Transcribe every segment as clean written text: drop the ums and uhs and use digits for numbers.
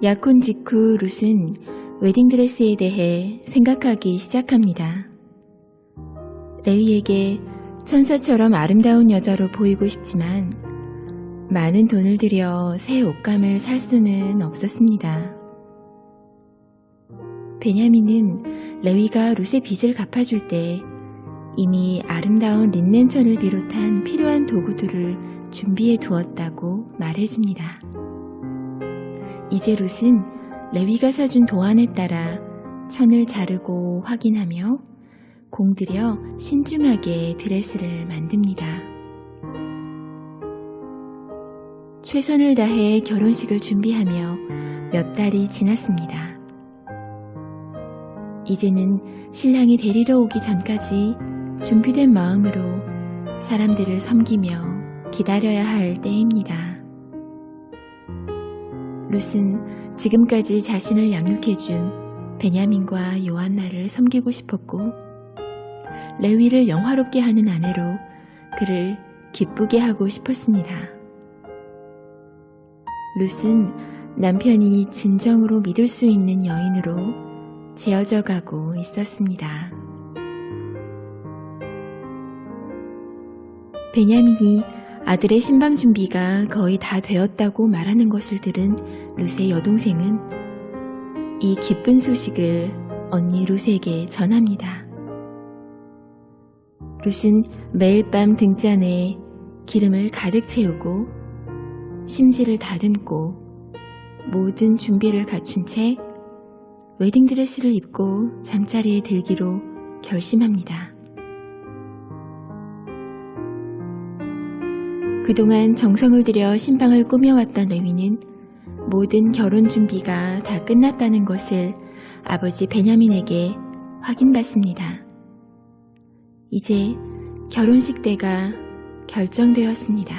약혼 직후 룻은 웨딩드레스에 대해 생각하기 시작합니다. 레위에게 천사처럼 아름다운 여자로 보이고 싶지만 많은 돈을 들여 새 옷감을 살 수는 없었습니다. 베냐민은 레위가 룻의 빚을 갚아줄 때 이미 아름다운 린넨천을 비롯한 필요한 도구들을 준비해 두었다고 말해줍니다. 이제 룻은 레위가 사준 도안에 따라 천을 자르고 확인하며 공들여 신중하게 드레스를 만듭니다. 최선을 다해 결혼식을 준비하며 몇 달이 지났습니다. 이제는 신랑이 데리러 오기 전까지 준비된 마음으로 사람들을 섬기며 기다려야 할 때입니다. 룻은 지금까지 자신을 양육해준 베냐민과 요한나를 섬기고 싶었고 레위를 영화롭게 하는 아내로 그를 기쁘게 하고 싶었습니다. 룻은 남편이 진정으로 믿을 수 있는 여인으로 지어져 가고 있었습니다. 베냐민이 아들의 신방 준비가 거의 다 되었다고 말하는 것을 들은 룻의 여동생은 이 기쁜 소식을 언니 룻에게 전합니다. 룻은 매일 밤 등잔에 기름을 가득 채우고 심지를 다듬고 모든 준비를 갖춘 채 웨딩드레스를 입고 잠자리에 들기로 결심합니다. 그동안 정성을 들여 신방을 꾸며왔던 레위는 모든 결혼 준비가 다 끝났다는 것을 아버지 베냐민에게 확인받습니다. 이제 결혼식 때가 결정되었습니다.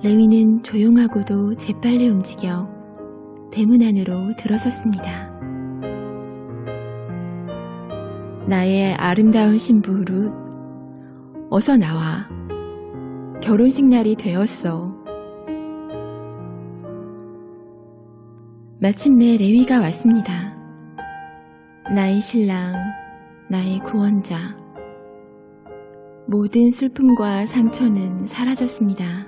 레위는 조용하고도 재빨리 움직여 대문 안으로 들어섰습니다. 나의 아름다운 신부 룻, 어서 나와. 결혼식 날이 되었어. 마침내 레위가 왔습니다. 나의 신랑, 나의 구원자. 모든 슬픔과 상처는 사라졌습니다.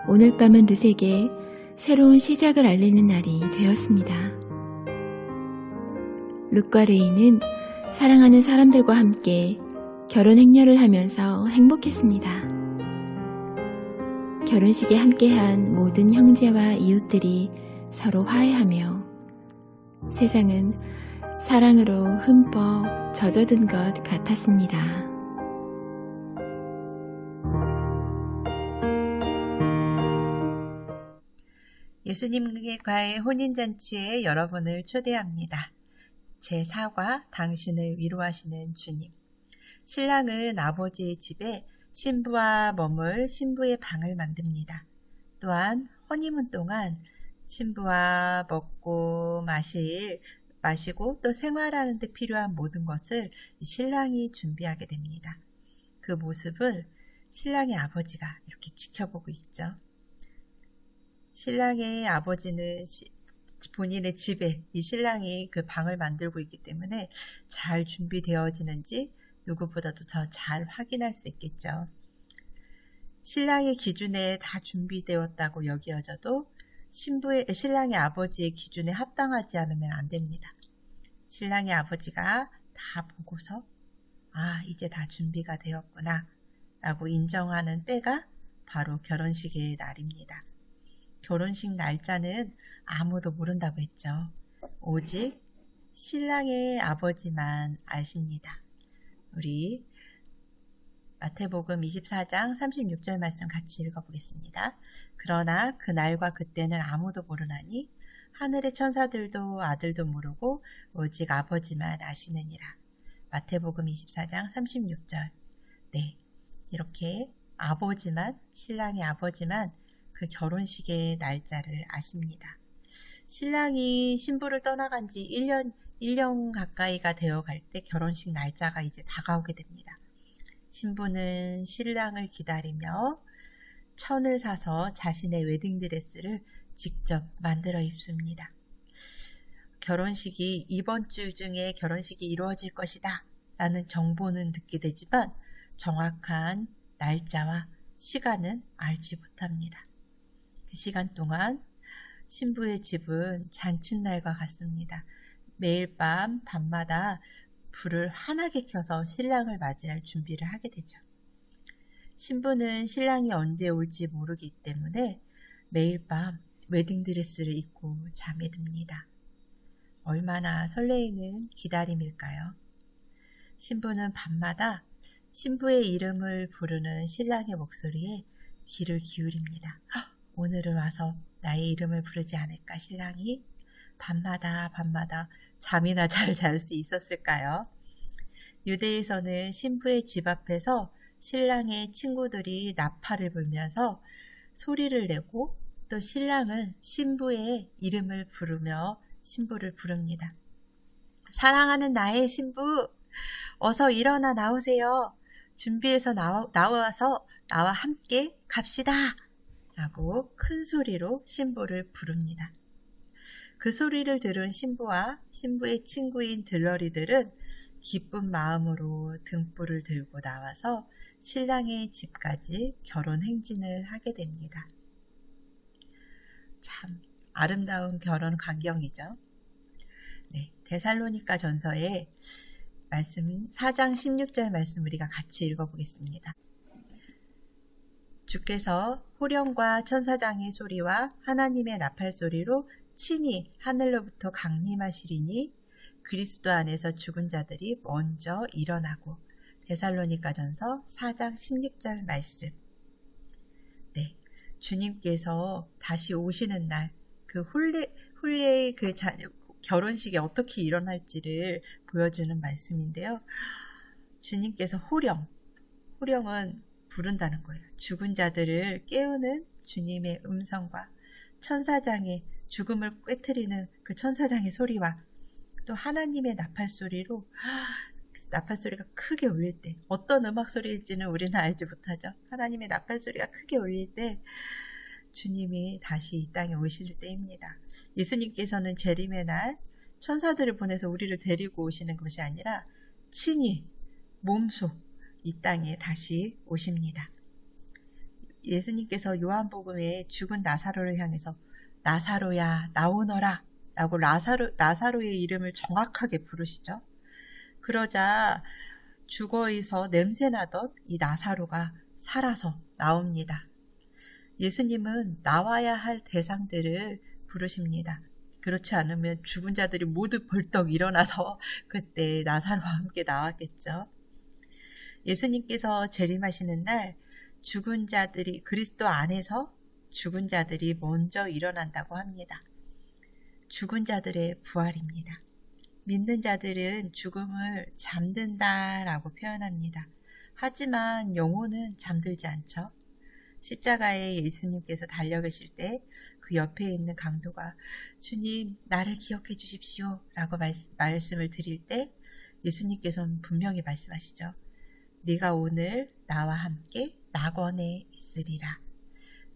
오늘 밤은 룻에게 새로운 시작을 알리는 날이 되었습니다. 룻과 레위는 사랑하는 사람들과 함께 결혼 행렬을 하면서 행복했습니다. 결혼식에 함께한 모든 형제와 이웃들이 서로 화해하며 세상은 사랑으로 흠뻑 젖어든 것 같았습니다. 예수님과의 혼인잔치에 여러분을 초대합니다. 제4과 당신을 위로하시는 주님. 신랑은 아버지의 집에 신부와 머물 신부의 방을 만듭니다. 또한 허니문 동안 신부와 먹고 마시고 또 생활하는 데 필요한 모든 것을 신랑이 준비하게 됩니다. 그 모습을 신랑의 아버지가 이렇게 지켜보고 있죠. 신랑의 아버지는 본인의 집에 이 신랑이 그 방을 만들고 있기 때문에 잘 준비되어지는지 누구보다도 더 잘 확인할 수 있겠죠. 신랑의 기준에 다 준비되었다고 여겨져도 신랑의 아버지의 기준에 합당하지 않으면 안 됩니다. 신랑의 아버지가 다 보고서 이제 다 준비가 되었구나 라고 인정하는 때가 바로 결혼식의 날입니다. 결혼식 날짜는 아무도 모른다고 했죠. 오직 신랑의 아버지만 아십니다. 우리 마태복음 24장 36절 말씀 같이 읽어보겠습니다. 그러나 그 날과 그때는 아무도 모르나니 하늘의 천사들도 아들도 모르고 오직 아버지만 아시느니라. 마태복음 24장 36절. 네, 이렇게 신랑의 아버지만 그 결혼식의 날짜를 아십니다. 신랑이 신부를 떠나간 지 1년 가까이가 되어 갈 때 결혼식 날짜가 이제 다가오게 됩니다. 신부는 신랑을 기다리며 천을 사서 자신의 웨딩드레스를 직접 만들어 입습니다. 결혼식이 이번 주 중에 결혼식이 이루어질 것이다 라는 정보는 듣게 되지만 정확한 날짜와 시간은 알지 못합니다. 그 시간 동안 신부의 집은 잔칫날과 같습니다. 매일 밤마다 불을 환하게 켜서 신랑을 맞이할 준비를 하게 되죠. 신부는 신랑이 언제 올지 모르기 때문에 매일 밤 웨딩드레스를 입고 잠에 듭니다. 얼마나 설레이는 기다림일까요? 신부는 밤마다 신부의 이름을 부르는 신랑의 목소리에 귀를 기울입니다. 오늘은 와서 나의 이름을 부르지 않을까 신랑이? 밤마다 잠이나 잘 잘 수 있었을까요? 유대에서는 신부의 집 앞에서 신랑의 친구들이 나팔을 불면서 소리를 내고 또 신랑은 신부의 이름을 부르며 신부를 부릅니다. 사랑하는 나의 신부, 어서 일어나 나오세요. 준비해서 나와서 나와 함께 갑시다. 라고 큰 소리로 신부를 부릅니다. 그 소리를 들은 신부와 신부의 친구인 들러리들은 기쁜 마음으로 등불을 들고 나와서 신랑의 집까지 결혼 행진을 하게 됩니다. 참 아름다운 결혼 광경이죠. 네, 데살로니가 전서의 말씀 4장 16절 말씀 우리가 같이 읽어보겠습니다. 주께서 호령과 천사장의 소리와 하나님의 나팔 소리로 친히 하늘로부터 강림하시리니 그리스도 안에서 죽은 자들이 먼저 일어나고. 데살로니가전서 4장 16절 말씀. 네, 주님께서 다시 오시는 날 그 홀레의 그 결혼식이 어떻게 일어날지를 보여주는 말씀인데요. 주님께서 호령은 부른다는 거예요. 죽은 자들을 깨우는 주님의 음성과 천사장의 죽음을 꿰트리는 그 천사장의 소리와 또 하나님의 나팔 소리로 나팔 소리가 크게 울릴 때 어떤 음악 소리일지는 우리는 알지 못하죠. 하나님의 나팔 소리가 크게 울릴 때 주님이 다시 이 땅에 오실 때입니다. 예수님께서는 재림의 날 천사들을 보내서 우리를 데리고 오시는 것이 아니라 친히 몸소 이 땅에 다시 오십니다. 예수님께서 요한복음에 죽은 나사로를 향해서 나사로야 나오너라 라고 나사로의 이름을 정확하게 부르시죠. 그러자 죽어서 냄새나던 이 나사로가 살아서 나옵니다. 예수님은 나와야 할 대상들을 부르십니다. 그렇지 않으면 죽은 자들이 모두 벌떡 일어나서 그때 나사로와 함께 나왔겠죠. 예수님께서 재림하시는 날 죽은 자들이 그리스도 안에서 죽은 자들이 먼저 일어난다고 합니다. 죽은 자들의 부활입니다. 믿는 자들은 죽음을 잠든다라고 표현합니다. 하지만 영혼은 잠들지 않죠. 십자가에 예수님께서 달려계실 때 그 옆에 있는 강도가 주님 나를 기억해 주십시오 라고 말씀을 드릴 때 예수님께서는 분명히 말씀하시죠. 네가 오늘 나와 함께 낙원에 있으리라.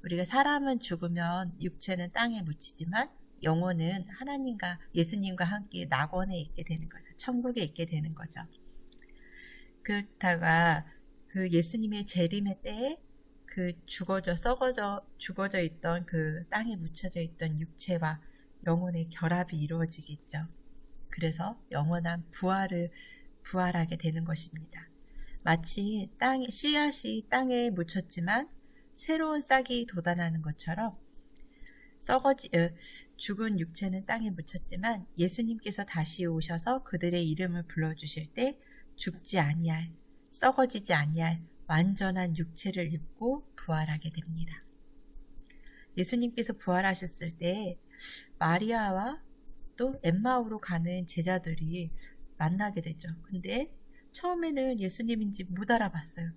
우리가 사람은 죽으면 육체는 땅에 묻히지만 영혼은 하나님과 예수님과 함께 낙원에 있게 되는 거죠. 천국에 있게 되는 거죠. 그렇다가 그 예수님의 재림의 때에 그 죽어져 있던 그 땅에 묻혀져 있던 육체와 영혼의 결합이 이루어지겠죠. 그래서 영원한 부활하게 되는 것입니다. 마치 씨앗이 땅에 묻혔지만 새로운 싹이 돋아나는 것처럼 죽은 육체는 땅에 묻혔지만 예수님께서 다시 오셔서 그들의 이름을 불러주실 때 죽지 아니할, 썩어지지 아니할 완전한 육체를 입고 부활하게 됩니다. 예수님께서 부활하셨을 때 마리아와 또 엠마오로 가는 제자들이 만나게 되죠. 근데 처음에는 예수님인지 못 알아봤어요.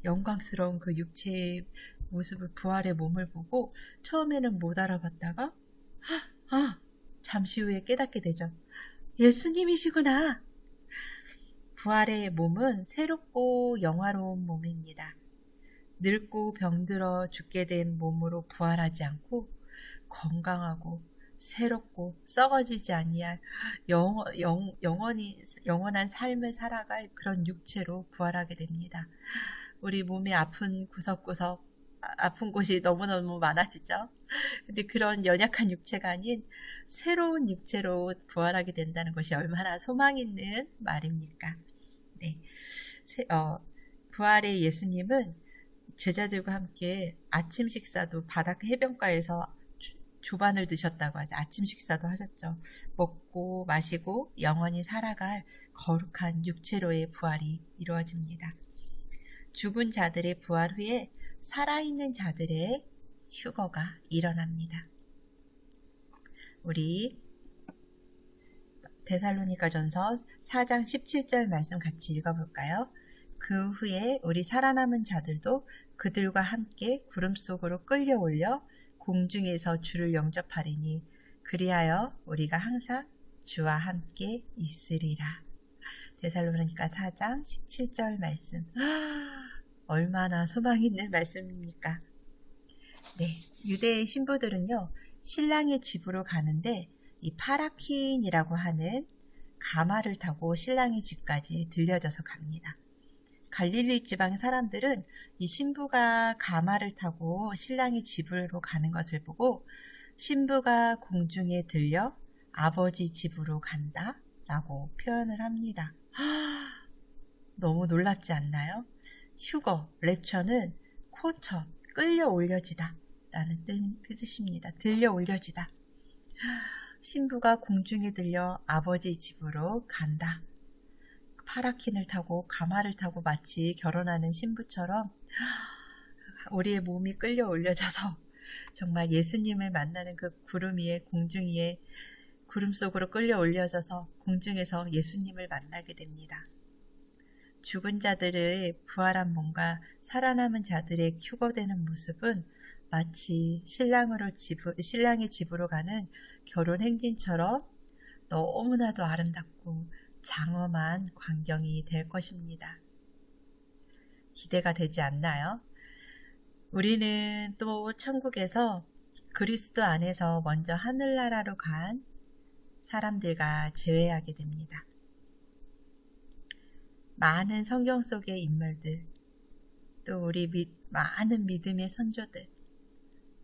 영광스러운 그 육체의 모습을 부활의 몸을 보고 처음에는 못 알아봤다가 잠시 후에 깨닫게 되죠. 예수님이시구나. 부활의 몸은 새롭고 영화로운 몸입니다. 늙고 병들어 죽게 된 몸으로 부활하지 않고 건강하고 새롭고 썩어지지 아니할 영원한 삶을 살아갈 그런 육체로 부활하게 됩니다. 우리 몸의 아픈 구석구석, 아픈 곳이 너무너무 많아지죠. 근데 그런 연약한 육체가 아닌 새로운 육체로 부활하게 된다는 것이 얼마나 소망 있는 말입니까? 네. 부활의 예수님은 제자들과 함께 아침 식사도 바닷가 해변가에서 조반을 드셨다고 하죠. 아침 식사도 하셨죠. 먹고 마시고 영원히 살아갈 거룩한 육체로의 부활이 이루어집니다. 죽은 자들의 부활 후에 살아있는 자들의 휴거가 일어납니다. 우리 데살로니가전서 4장 17절 말씀 같이 읽어볼까요? 그 후에 우리 살아남은 자들도 그들과 함께 구름 속으로 끌려올려 공중에서 주를 영접하리니 그리하여 우리가 항상 주와 함께 있으리라. 데살로니가 4장 17절 말씀. 얼마나 소망 있는 말씀입니까? 네, 유대의 신부들은요, 신랑의 집으로 가는데 이 파라퀸이라고 하는 가마를 타고 신랑의 집까지 들려져서 갑니다. 갈릴리 지방 사람들은 이 신부가 가마를 타고 신랑의 집으로 가는 것을 보고 신부가 공중에 들려 아버지 집으로 간다 라고 표현을 합니다. 너무 놀랍지 않나요? 휴거, 랩처는 코처, 끌려 올려지다 라는 뜻입니다. 들려 올려지다. 신부가 공중에 들려 아버지 집으로 간다. 파라킨을 타고 가마를 타고 마치 결혼하는 신부처럼 우리의 몸이 끌려 올려져서 정말 예수님을 만나는 그 구름 위에 공중 위에 구름 속으로 끌려 올려져서 공중에서 예수님을 만나게 됩니다. 죽은 자들의 부활한 몸과 살아남은 자들의 휴거되는 모습은 마치 신랑의 집으로 가는 결혼 행진처럼 너무나도 아름답고 장엄한 광경이 될 것입니다. 기대가 되지 않나요? 우리는 또 천국에서 그리스도 안에서 먼저 하늘나라로 간 사람들과 재회하게 됩니다. 많은 성경 속의 인물들, 또 우리 많은 믿음의 선조들,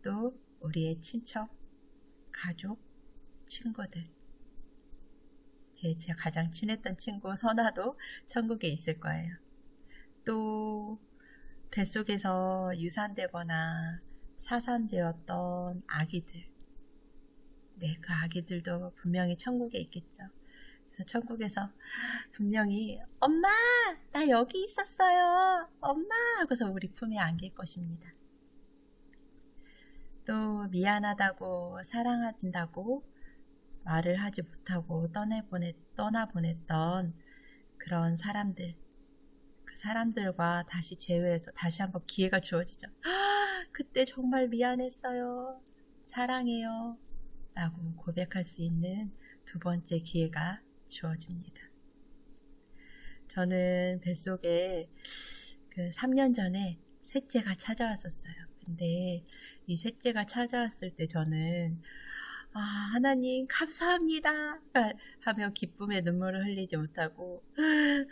또 우리의 친척, 가족, 친구들, 제가 가장 친했던 친구 선아도 천국에 있을 거예요. 또 뱃속에서 유산되거나 사산되었던 아기들, 네, 그 아기들도 분명히 천국에 있겠죠. 그래서 천국에서 분명히 엄마, 나 여기 있었어요. 엄마 하고서 우리 품에 안길 것입니다. 또 미안하다고 사랑한다고 말을 하지 못하고 떠나보냈던 그런 사람들, 그 사람들과 다시 재회해서 다시 한번 기회가 주어지죠. 그때 정말 미안했어요. 사랑해요. 라고 고백할 수 있는 두 번째 기회가 주어집니다. 저는 뱃속에 그 3년 전에 셋째가 찾아왔었어요. 근데 이 셋째가 찾아왔을 때 저는 하나님 감사합니다 하며 기쁨의 눈물을 흘리지 못하고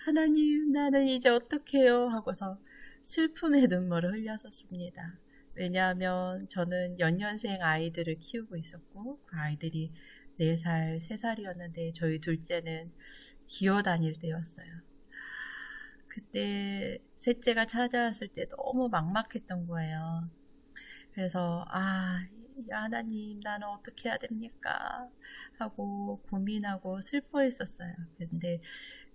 하나님 나는 이제 어떡해요 하고서 슬픔의 눈물을 흘렸었습니다. 왜냐하면 저는 연년생 아이들을 키우고 있었고 그 아이들이 4살, 3살이었는데 저희 둘째는 기어다닐 때였어요. 그때 셋째가 찾아왔을 때 너무 막막했던 거예요. 그래서 하나님 나는 어떻게 해야 됩니까? 하고 고민하고 슬퍼했었어요. 근데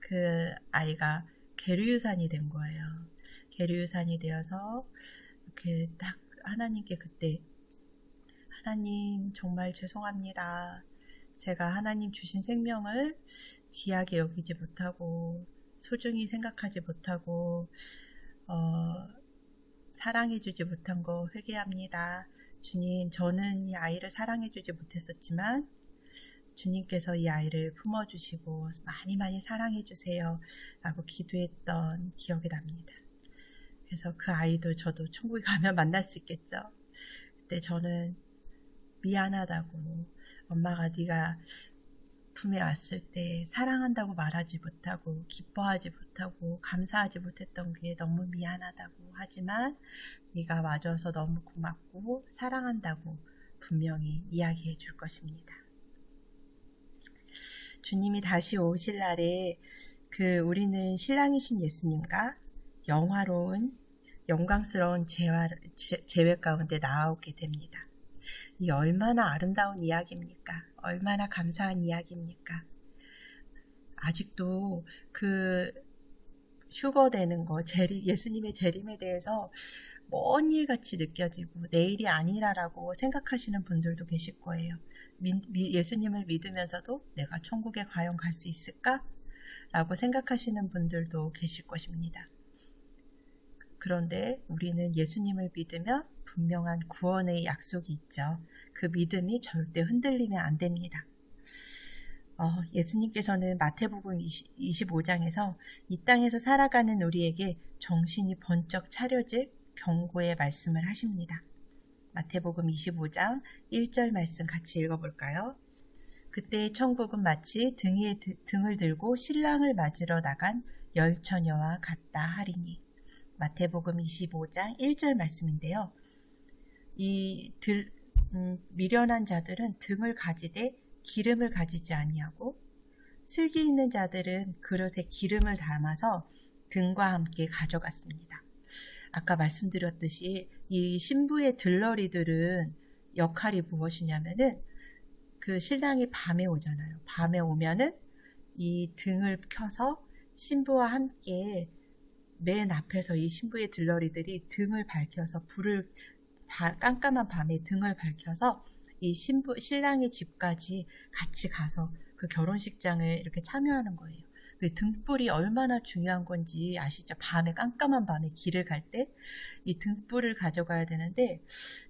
그 아이가 계류유산이 된 거예요. 계류유산이 되어서 이렇게 딱 하나님께 그때 하나님 정말 죄송합니다. 제가 하나님 주신 생명을 귀하게 여기지 못하고 소중히 생각하지 못하고 사랑해주지 못한 거 회개합니다. 주님, 저는 이 아이를 사랑해주지 못했었지만 주님께서 이 아이를 품어주시고 많이 많이 사랑해주세요 라고 기도했던 기억이 납니다. 그래서 그 아이도 저도 천국에 가면 만날 수 있겠죠. 그때 저는 미안하다고, 엄마가 네가 품에 왔을 때 사랑한다고 말하지 못하고 기뻐하지 못하고 감사하지 못했던 게 너무 미안하다고, 하지만 네가 와줘서 너무 고맙고 사랑한다고 분명히 이야기해 줄 것입니다. 주님이 다시 오실 날에 우리는 신랑이신 예수님과 영화로운 영광스러운 재회 가운데 나오게 됩니다. 이 얼마나 아름다운 이야기입니까? 얼마나 감사한 이야기입니까? 아직도 휴거되는 거, 예수님의 재림에 대해서 먼 일같이 느껴지고 내일이 아니라라고 생각하시는 분들도 계실 거예요. 예수님을 믿으면서도 내가 천국에 과연 갈 수 있을까? 라고 생각하시는 분들도 계실 것입니다. 그런데 우리는 예수님을 믿으며 분명한 구원의 약속이 있죠. 그 믿음이 절대 흔들리면 안 됩니다. 예수님께서는 마태복음 25장에서 이 땅에서 살아가는 우리에게 정신이 번쩍 차려질 경고의 말씀을 하십니다. 마태복음 25장 1절 말씀 같이 읽어볼까요? 그때 천국은 마치 등을 들고 신랑을 맞으러 나간 열처녀와 같다 하리니. 마태복음 25장 1절 말씀인데요. 미련한 자들은 등을 가지되 기름을 가지지 아니하고 슬기 있는 자들은 그릇에 기름을 담아서 등과 함께 가져갔습니다. 아까 말씀드렸듯이 이 신부의 들러리들은 역할이 무엇이냐면은 그 신랑이 밤에 오잖아요. 밤에 오면은 이 등을 켜서 신부와 함께 맨 앞에서 이 신부의 들러리들이 등을 밝혀서 깜깜한 밤에 등을 밝혀서 이 신랑의 집까지 같이 가서 그 결혼식장을 이렇게 참여하는 거예요. 그 등불이 얼마나 중요한 건지 아시죠? 깜깜한 밤에 길을 갈 때 이 등불을 가져가야 되는데,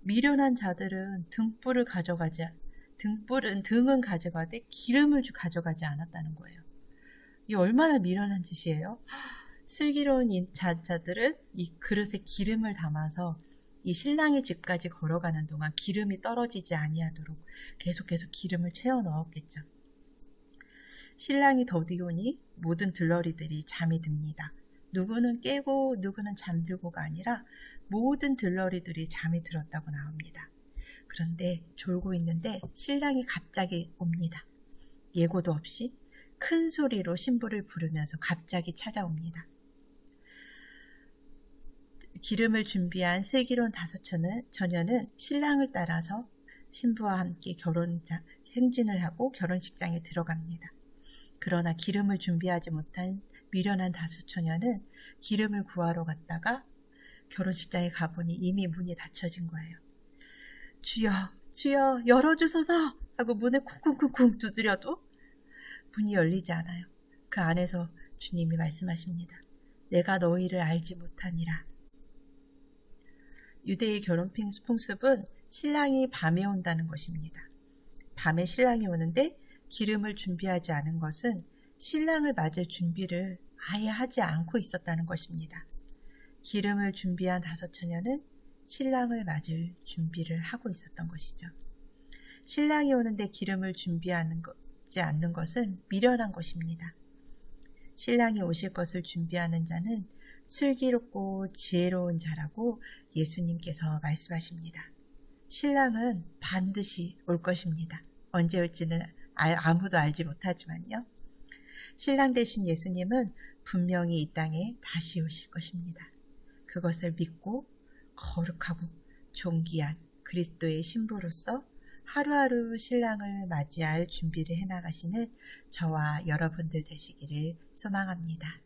미련한 자들은 등은 가져가되 기름을 가져가지 않았다는 거예요. 이 얼마나 미련한 짓이에요? 슬기로운 자들은 이 그릇에 기름을 담아서 이 신랑의 집까지 걸어가는 동안 기름이 떨어지지 아니하도록 계속해서 기름을 채워 넣었겠죠. 신랑이 더디오니 모든 들러리들이 잠이 듭니다. 누구는 깨고 누구는 잠들고가 아니라 모든 들러리들이 잠이 들었다고 나옵니다. 그런데 졸고 있는데 신랑이 갑자기 옵니다. 예고도 없이 큰 소리로 신부를 부르면서 갑자기 찾아옵니다. 기름을 준비한 슬기로운 5처녀는 신랑을 따라서 신부와 함께 행진을 하고 결혼식장에 들어갑니다. 그러나 기름을 준비하지 못한 미련한 5처녀는 기름을 구하러 갔다가 결혼식장에 가보니 이미 문이 닫혀진 거예요. 주여, 주여, 열어주소서! 하고 문을 쿵쿵쿵쿵 두드려도 문이 열리지 않아요. 그 안에서 주님이 말씀하십니다. 내가 너희를 알지 못하니라. 유대의 결혼 풍습은 신랑이 밤에 온다는 것입니다. 밤에 신랑이 오는데 기름을 준비하지 않은 것은 신랑을 맞을 준비를 아예 하지 않고 있었다는 것입니다. 기름을 준비한 5처녀는 신랑을 맞을 준비를 하고 있었던 것이죠. 신랑이 오는데 기름을 준비하지 않는 것은 미련한 것입니다. 신랑이 오실 것을 준비하는 자는 슬기롭고 지혜로운 자라고 예수님께서 말씀하십니다. 신랑은 반드시 올 것입니다. 언제 올지는 아무도 알지 못하지만요. 신랑 되신 예수님은 분명히 이 땅에 다시 오실 것입니다. 그것을 믿고 거룩하고 존귀한 그리스도의 신부로서 하루하루 신랑을 맞이할 준비를 해나가시는 저와 여러분들 되시기를 소망합니다.